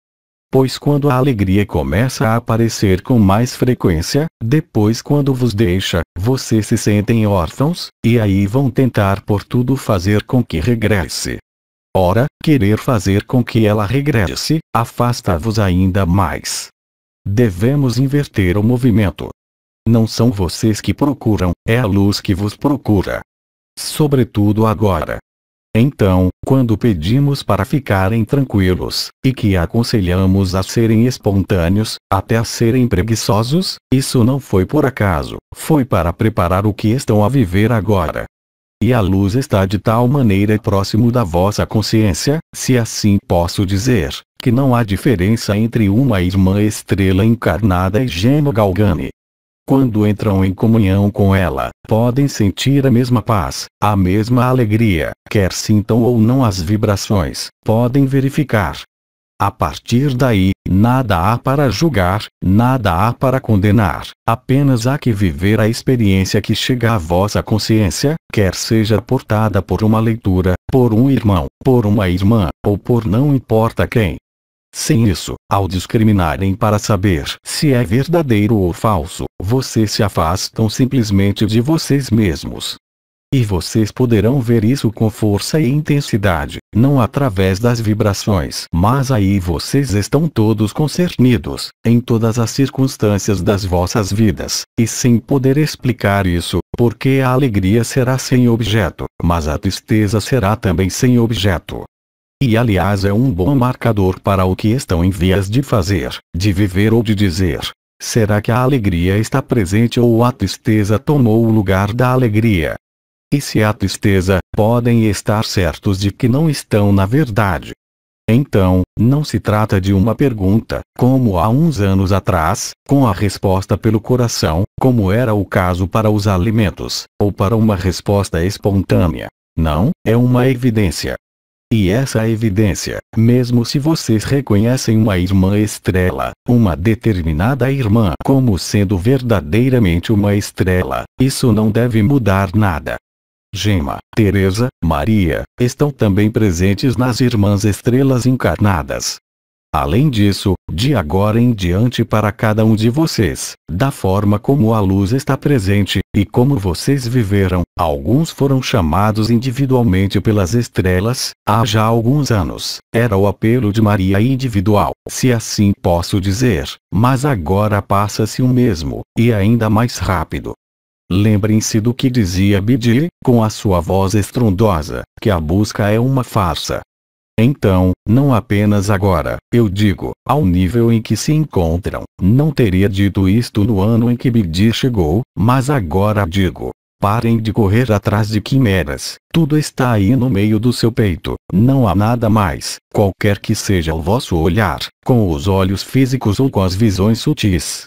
Pois quando a alegria começa a aparecer com mais frequência, depois quando vos deixa, vocês se sentem órfãos, e aí vão tentar por tudo fazer com que regresse. Ora, querer fazer com que ela regresse, afasta-vos ainda mais. Devemos inverter o movimento. Não são vocês que procuram, é a luz que vos procura. Sobretudo agora. Então, quando pedimos para ficarem tranquilos, e que aconselhamos a serem espontâneos, até a serem preguiçosos, isso não foi por acaso, foi para preparar o que estão a viver agora. E a luz está de tal maneira próximo da vossa consciência, se assim posso dizer, que não há diferença entre uma irmã estrela encarnada e Gema Galgani. Quando entram em comunhão com ela, podem sentir a mesma paz, a mesma alegria, quer sintam ou não as vibrações, podem verificar. A partir daí, nada há para julgar, nada há para condenar, apenas há que viver a experiência que chega à vossa consciência, quer seja portada por uma leitura, por um irmão, por uma irmã, ou por não importa quem. Sem isso, ao discriminarem para saber se é verdadeiro ou falso, vocês se afastam simplesmente de vocês mesmos. E vocês poderão ver isso com força e intensidade, não através das vibrações. Mas aí vocês estão todos concernidos, em todas as circunstâncias das vossas vidas, e sem poder explicar isso, porque a alegria será sem objeto, mas a tristeza será também sem objeto. E aliás é um bom marcador para o que estão em vias de fazer, de viver ou de dizer. Será que a alegria está presente ou a tristeza tomou o lugar da alegria? E se a tristeza, podem estar certos de que não estão na verdade. Então, não se trata de uma pergunta, como há uns anos atrás, com a resposta pelo coração, como era o caso para os alimentos, ou para uma resposta espontânea. Não, é uma evidência. E essa evidência, mesmo se vocês reconhecem uma irmã estrela, uma determinada irmã como sendo verdadeiramente uma estrela, isso não deve mudar nada. Gema, Teresa, Maria, estão também presentes nas irmãs estrelas encarnadas. Além disso, de agora em diante para cada um de vocês, da forma como a luz está presente, e como vocês viveram, alguns foram chamados individualmente pelas estrelas, há já alguns anos, era o apelo de Maria individual, se assim posso dizer, mas agora passa-se o mesmo, e ainda mais rápido. Lembrem-se do que dizia Bidi, com a sua voz estrondosa, que a busca é uma farsa. Então, não apenas agora, eu digo, ao nível em que se encontram, não teria dito isto no ano em que Bidi chegou, mas agora digo, parem de correr atrás de quimeras, tudo está aí no meio do seu peito, não há nada mais, qualquer que seja o vosso olhar, com os olhos físicos ou com as visões sutis.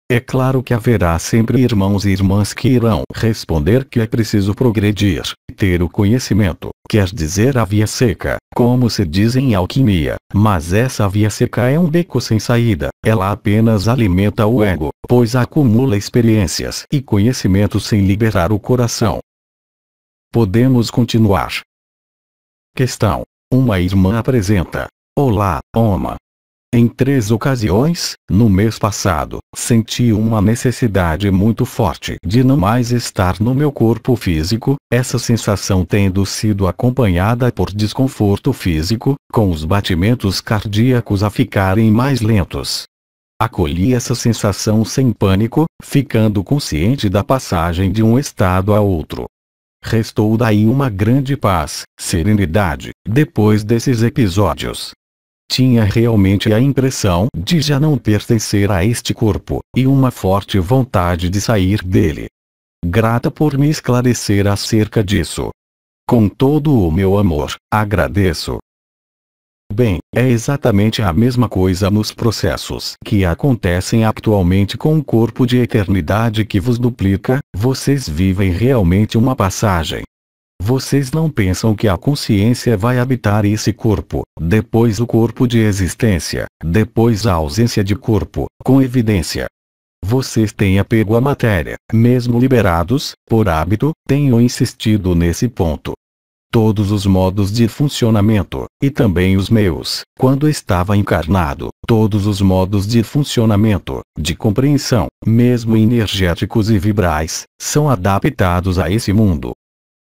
É claro que haverá sempre irmãos e irmãs que irão responder que é preciso progredir, ter o conhecimento, quer dizer a via seca, como se diz em alquimia, mas essa via seca é um beco sem saída, ela apenas alimenta o ego, pois acumula experiências e conhecimento sem liberar o coração. Podemos continuar. Questão. Uma irmã apresenta: Olá, Oma. Em 3 ocasiões, no mês passado, senti uma necessidade muito forte de não mais estar no meu corpo físico, essa sensação tendo sido acompanhada por desconforto físico, com os batimentos cardíacos a ficarem mais lentos. Acolhi essa sensação sem pânico, ficando consciente da passagem de um estado a outro. Restou daí uma grande paz, serenidade, depois desses episódios. Tinha realmente a impressão de já não pertencer a este corpo, e uma forte vontade de sair dele. Grata por me esclarecer acerca disso. Com todo o meu amor, agradeço. Bem, é exatamente a mesma coisa nos processos que acontecem atualmente com o corpo de eternidade que vos duplica, vocês vivem realmente uma passagem. Vocês não pensam que a consciência vai habitar esse corpo, depois o corpo de existência, depois a ausência de corpo, com evidência. Vocês têm apego à matéria, mesmo liberados, por hábito, tenho insistido nesse ponto. Todos os modos de funcionamento, e também os meus, quando estava encarnado, todos os modos de funcionamento, de compreensão, mesmo energéticos e vibrais, são adaptados a esse mundo.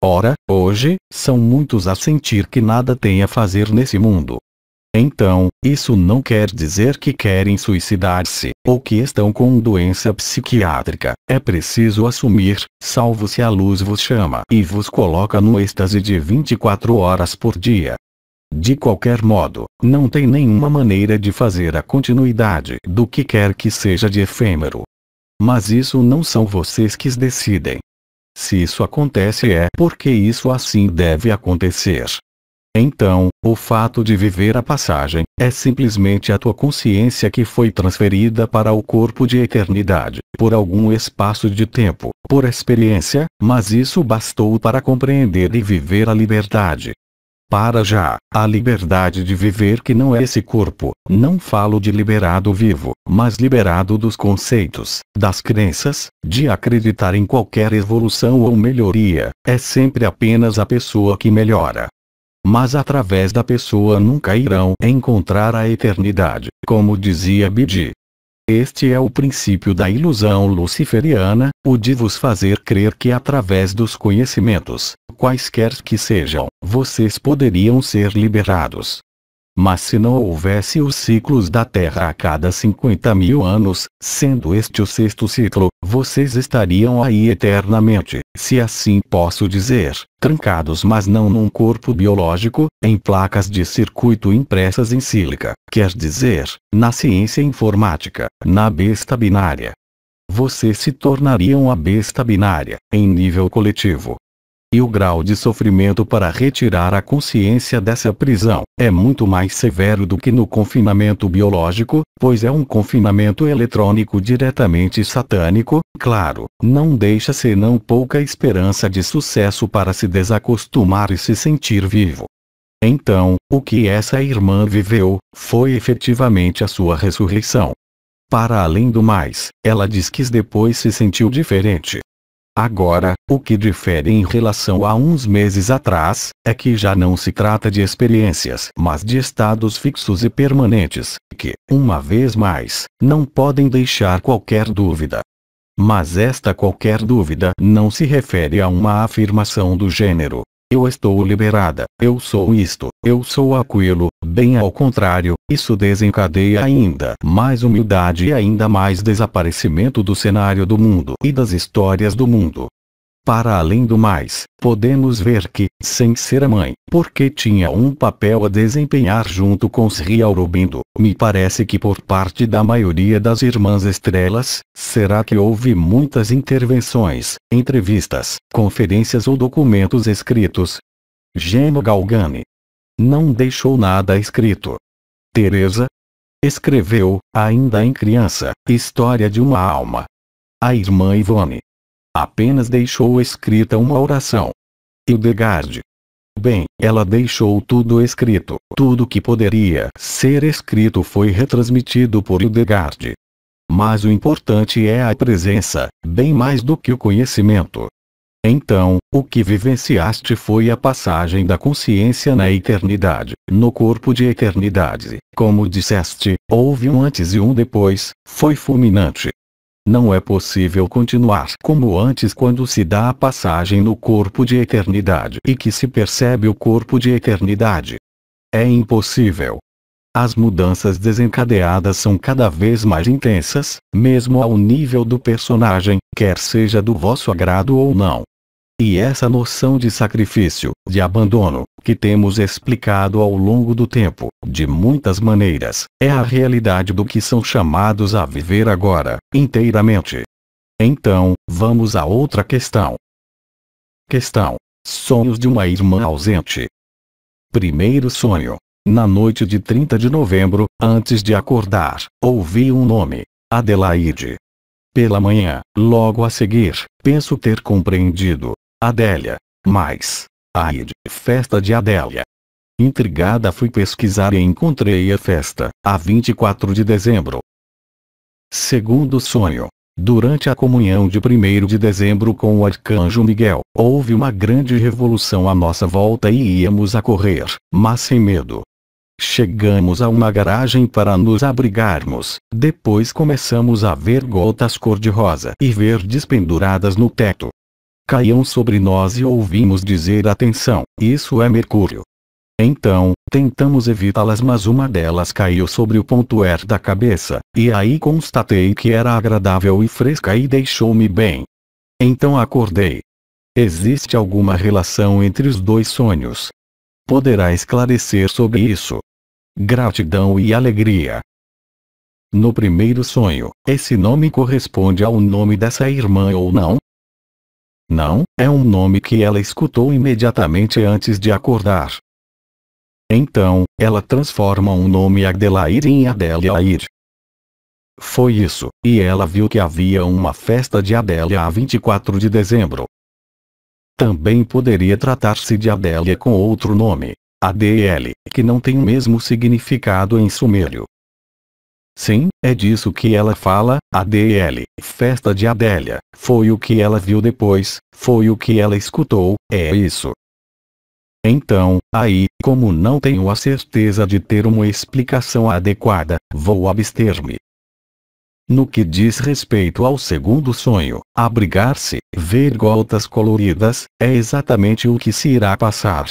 Ora, hoje, são muitos a sentir que nada têm a fazer nesse mundo. Então, isso não quer dizer que querem suicidar-se, ou que estão com doença psiquiátrica. É preciso assumir, salvo se a luz vos chama e vos coloca no êxtase de 24 horas por dia. De qualquer modo, não tem nenhuma maneira de fazer a continuidade do que quer que seja de efêmero. Mas isso não são vocês que decidem. Se isso acontece é porque isso assim deve acontecer. Então, o fato de viver a passagem, é simplesmente a tua consciência que foi transferida para o corpo de eternidade, por algum espaço de tempo, por experiência, mas isso bastou para compreender e viver a liberdade. Para já, a liberdade de viver que não é esse corpo, não falo de liberado vivo, mas liberado dos conceitos, das crenças, de acreditar em qualquer evolução ou melhoria, é sempre apenas a pessoa que melhora. Mas através da pessoa nunca irão encontrar a eternidade, como dizia Bidi. Este é o princípio da ilusão luciferiana, o de vos fazer crer que através dos conhecimentos, quaisquer que sejam, vocês poderiam ser liberados. Mas se não houvesse os ciclos da Terra a cada 50.000 anos, sendo este o sexto ciclo, vocês estariam aí eternamente, se assim posso dizer, trancados mas não num corpo biológico, em placas de circuito impressas em sílica, quer dizer, na ciência informática, na besta binária. Vocês se tornariam a besta binária, em nível coletivo. E o grau de sofrimento para retirar a consciência dessa prisão, é muito mais severo do que no confinamento biológico, pois é um confinamento eletrônico diretamente satânico, claro, não deixa senão pouca esperança de sucesso para se desacostumar e se sentir vivo. Então, o que essa irmã viveu, foi efetivamente a sua ressurreição. Para além do mais, ela diz que depois se sentiu diferente. Agora, o que difere em relação a uns meses atrás, é que já não se trata de experiências, mas de estados fixos e permanentes, que, uma vez mais, não podem deixar qualquer dúvida. Mas esta qualquer dúvida não se refere a uma afirmação do gênero: eu estou liberada, eu sou isto, eu sou aquilo, bem ao contrário, isso desencadeia ainda mais humildade e ainda mais desaparecimento do cenário do mundo e das histórias do mundo. Para além do mais, podemos ver que, sem ser a mãe, porque tinha um papel a desempenhar junto com Sri Aurobindo, me parece que por parte da maioria das irmãs estrelas, será que houve muitas intervenções, entrevistas, conferências ou documentos escritos? Gemo Galgani não deixou nada escrito. Teresa escreveu, ainda em criança, História de uma Alma. A irmã Ivone apenas deixou escrita uma oração. Hildegard, bem, ela deixou tudo escrito. Tudo que poderia ser escrito foi retransmitido por Hildegard. Mas o importante é a presença, bem mais do que o conhecimento. Então, o que vivenciaste foi a passagem da consciência na eternidade, no corpo de eternidade. Como disseste, houve um antes e um depois, foi fulminante. Não é possível continuar como antes quando se dá a passagem no corpo de eternidade e que se percebe o corpo de eternidade. É impossível. As mudanças desencadeadas são cada vez mais intensas, mesmo ao nível do personagem, quer seja do vosso agrado ou não. E essa noção de sacrifício, de abandono, que temos explicado ao longo do tempo, de muitas maneiras, é a realidade do que são chamados a viver agora, inteiramente. Então, vamos a outra questão. Questão: sonhos de uma irmã ausente. Primeiro sonho. Na noite de 30 de novembro, antes de acordar, ouvi um nome: Adelaide. Pela manhã, logo a seguir, penso ter compreendido: Adélia. Mas, Aide, festa de Adélia. Intrigada fui pesquisar e encontrei a festa, a 24 de dezembro. Segundo sonho. Durante a comunhão de 1º de dezembro com o Arcanjo Miguel, houve uma grande revolução à nossa volta e íamos a correr, mas sem medo. Chegamos a uma garagem para nos abrigarmos, depois começamos a ver gotas cor-de-rosa e verdes penduradas no teto. Caíam sobre nós e ouvimos dizer: atenção, isso é Mercúrio. Então, tentamos evitá-las, mas uma delas caiu sobre o ponto R da cabeça, e aí constatei que era agradável e fresca e deixou-me bem. Então acordei. Existe alguma relação entre os dois sonhos? Poderá esclarecer sobre isso? Gratidão e alegria. No primeiro sonho, esse nome corresponde ao nome dessa irmã ou não? Não, é um nome que ela escutou imediatamente antes de acordar. Então, ela transforma um nome Adelaide em Adelaide. Foi isso, e ela viu que havia uma festa de Adélia a 24 de dezembro. Também poderia tratar-se de Adélia com outro nome, ADL, que não tem o mesmo significado em sumério. Sim, é disso que ela fala, ADL, festa de Adélia, foi o que ela viu depois, foi o que ela escutou, é isso. Então, aí, como não tenho a certeza de ter uma explicação adequada, vou abster-me. No que diz respeito ao segundo sonho, abrigar-se, ver gotas coloridas, é exatamente o que se irá passar.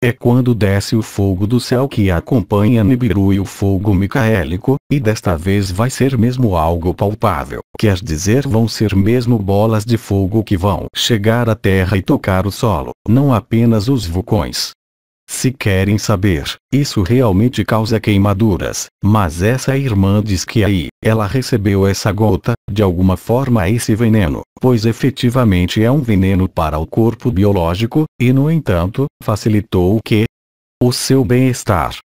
É quando desce o fogo do céu que acompanha Nibiru e o fogo micaélico, e desta vez vai ser mesmo algo palpável, quer dizer, vão ser mesmo bolas de fogo que vão chegar à terra e tocar o solo, não apenas os vulcões. Se querem saber, isso realmente causa queimaduras, mas essa irmã diz que aí, ela recebeu essa gota, de alguma forma esse veneno, pois efetivamente é um veneno para o corpo biológico, e no entanto, facilitou o quê? O seu bem-estar.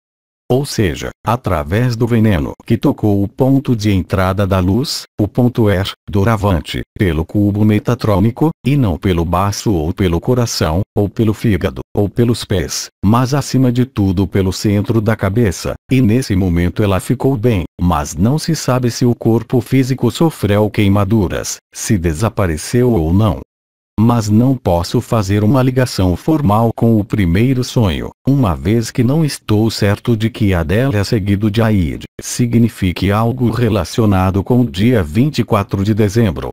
Ou seja, através do veneno que tocou o ponto de entrada da luz, o ponto R, doravante, pelo cubo metatrônico, e não pelo baço ou pelo coração, ou pelo fígado, ou pelos pés, mas acima de tudo pelo centro da cabeça, e nesse momento ela ficou bem, mas não se sabe se o corpo físico sofreu queimaduras, se desapareceu ou não. Mas não posso fazer uma ligação formal com o primeiro sonho, uma vez que não estou certo de que Adélia seguido de Aide signifique algo relacionado com o dia 24 de dezembro.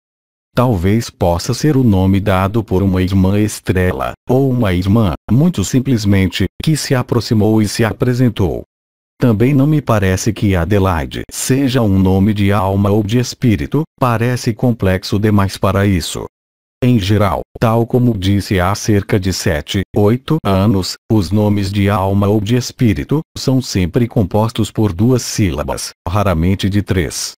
Talvez possa ser o nome dado por uma irmã estrela, ou uma irmã, muito simplesmente, que se aproximou e se apresentou. Também não me parece que Adelaide seja um nome de alma ou de espírito, parece complexo demais para isso. Em geral, tal como disse há cerca de 7, 8 anos, os nomes de alma ou de espírito são sempre compostos por duas sílabas, raramente de três.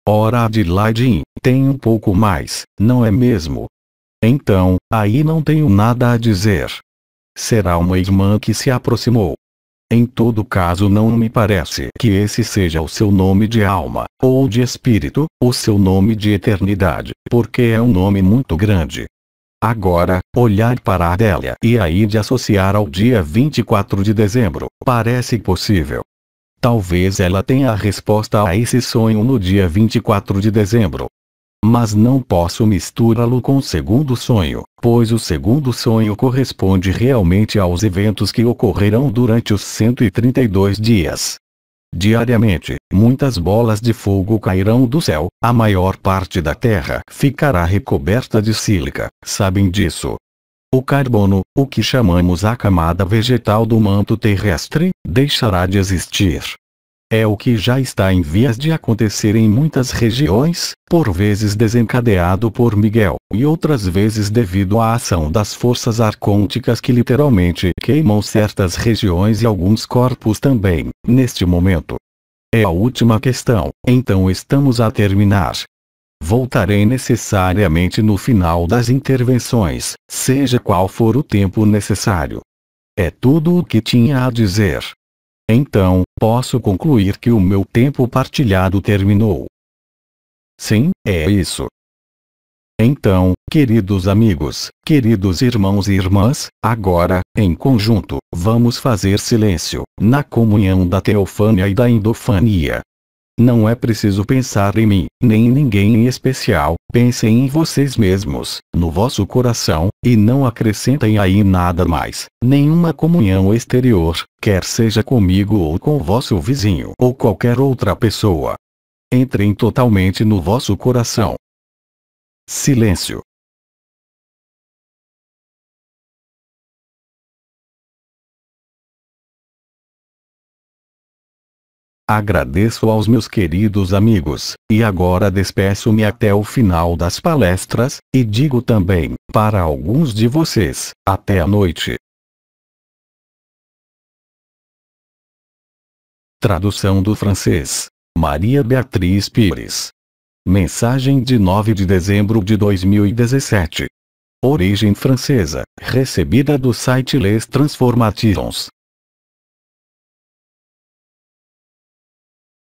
Ora, Adelaide tem um pouco mais, não é mesmo? Então, aí não tenho nada a dizer. Será uma irmã que se aproximou. Em todo caso, não me parece que esse seja o seu nome de alma, ou de espírito, o seu nome de eternidade, porque é um nome muito grande. Agora, olhar para Adélia e aí de associar ao dia 24 de dezembro, parece possível. Talvez ela tenha a resposta a esse sonho no dia 24 de dezembro. Mas não posso misturá-lo com o segundo sonho, pois o segundo sonho corresponde realmente aos eventos que ocorrerão durante os 132 dias. Diariamente, muitas bolas de fogo cairão do céu, a maior parte da Terra ficará recoberta de sílica, sabem disso? O carbono, o que chamamos a camada vegetal do manto terrestre, deixará de existir. É o que já está em vias de acontecer em muitas regiões, por vezes desencadeado por Miguel, e outras vezes devido à ação das forças arcônticas que literalmente queimam certas regiões e alguns corpos também, neste momento. É a última questão, então estamos a terminar. Voltarei necessariamente no final das intervenções, seja qual for o tempo necessário. É tudo o que tinha a dizer. Então, posso concluir que o meu tempo partilhado terminou. Sim, é isso. Então, queridos amigos, queridos irmãos e irmãs, agora, em conjunto, vamos fazer silêncio, na comunhão da teofania e da endofania. Não é preciso pensar em mim, nem em ninguém em especial, pensem em vocês mesmos, no vosso coração, e não acrescentem aí nada mais, nenhuma comunhão exterior, quer seja comigo ou com o vosso vizinho ou qualquer outra pessoa. Entrem totalmente no vosso coração. Silêncio. Agradeço aos meus queridos amigos, e agora despeço-me até o final das palestras, e digo também, para alguns de vocês, até a noite. Tradução do francês. Maria Beatriz Pires. Mensagem de 9 de dezembro de 2017. Origem francesa, recebida do site Les Transformations.